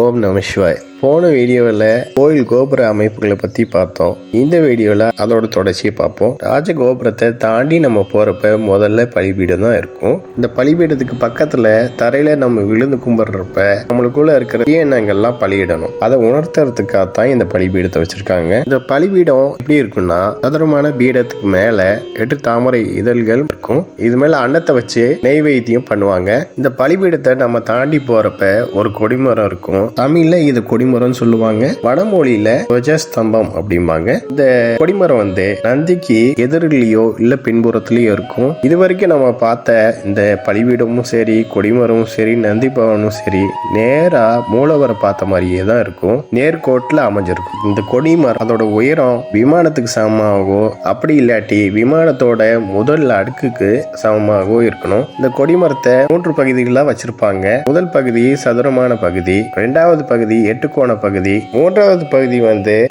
ஓம் நம சிவாய். போன வீடியோவில் கோயில் கோபுர அமைப்புகளை பற்றி பார்த்தோம். இந்த வீடியோவில் அதோட தொடர்ச்சியை பார்ப்போம். ராஜகோபுரத்தை தாண்டி நம்ம போகிறப்ப முதல்ல பலிபீடம் தான் இருக்கும். இந்த பலிபீடத்துக்கு பக்கத்தில் தரையில் நம்ம விழுந்து கும்பிட்றப்ப நம்மளுக்குள்ள இருக்கிற எண்ணங்கள்லாம் பலியிடணும். அதை உணர்த்துறதுக்காகத்தான் இந்த பலிபீடத்தை வச்சுருக்காங்க. இந்த பலிபீடம் எப்படி இருக்குன்னா, சதுரமான பீடத்துக்கு மேலே 8 தாமரை இதழ்கள் இருக்கும். இது மேலே அன்னத்தை வச்சு நெய்வேத்தியம் பண்ணுவாங்க. இந்த பலிபீடத்தை நம்ம தாண்டி போகிறப்ப ஒரு கொடிமரம் இருக்கும். தமிழ்ல இது கொடிமரம் சொல்லுவாங்க, வடமொழியில துவஜஸ்தம்பம் அப்படிம்பாங்க. இந்த கொடிமரம் நந்திக்கு எதிரிலேயோ இல்ல பின்புறத்திலயோ இருக்கும். இது வரைக்கும் நம்ம பார்த்த இந்த பலிபீடமும் சரி, கொடிமரமும் சரி, நந்தி பவனும் சரி, நேரா மூலவரை பார்த்த மாதிரியே தான் இருக்கும். நேர்கோட்டில் அமைஞ்சிருக்கும். இந்த கொடிமரம் அதோட உயரம் விமானத்துக்கு சமமாகவோ அப்படி இல்லாட்டி விமானத்தோட முதல் அடுக்குக்கு சமமாகவோ இருக்கணும். இந்த கொடிமரத்தை 3 பகுதிகளாக வச்சிருப்பாங்க. முதல் பகுதி சதுரமான பகுதி, 2வது பகுதி 8 கோண பகுதி, 3வது பகுதி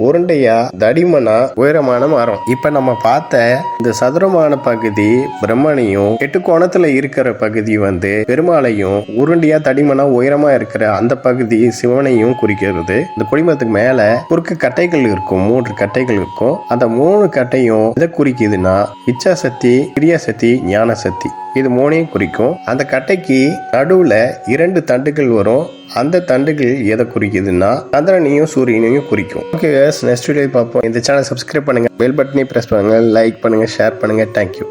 உருண்டையா தடிமனா உயரமான மரம். இப்ப நம்ம பார்த்த இந்த சதுரமான பகுதி பிரம்மனையும், 8 கோணத்துல இருக்கிற பகுதி பெருமாளையும், உருண்டையா தடிமனா உயரமா இருக்கிற அந்த பகுதி சிவனையும் குறிக்கிறது. இந்த கொடிமரத்துக்கு மேல குறுக்கு கட்டைகள் இருக்கும், 3 கட்டைகள் இருக்கும். அந்த 3 கட்டையும் எதை குறிக்குதுன்னா, இச்சாசக்தி, கிரியாசக்தி, ஞான சக்தி, இது 3ஐயும் குறிக்கும். அந்த கட்டைக்கு நடுவுல 2 தண்டுகள் வரும். அந்த தண்டுகள் எதை குறிக்குதுன்னா, சந்திரனையும் சூரியனையும் குறிக்கும். ஓகே, நெக்ஸ்ட் வீடியோ பார்ப்போம். இந்த சேனல் சப்ஸ்கிரைப் பண்ணுங்க, பெல் பட்டனை பிரஸ் பண்ணுங்க, லைக் பண்ணுங்க, ஷேர் பண்ணுங்க. தேங்க்யூ.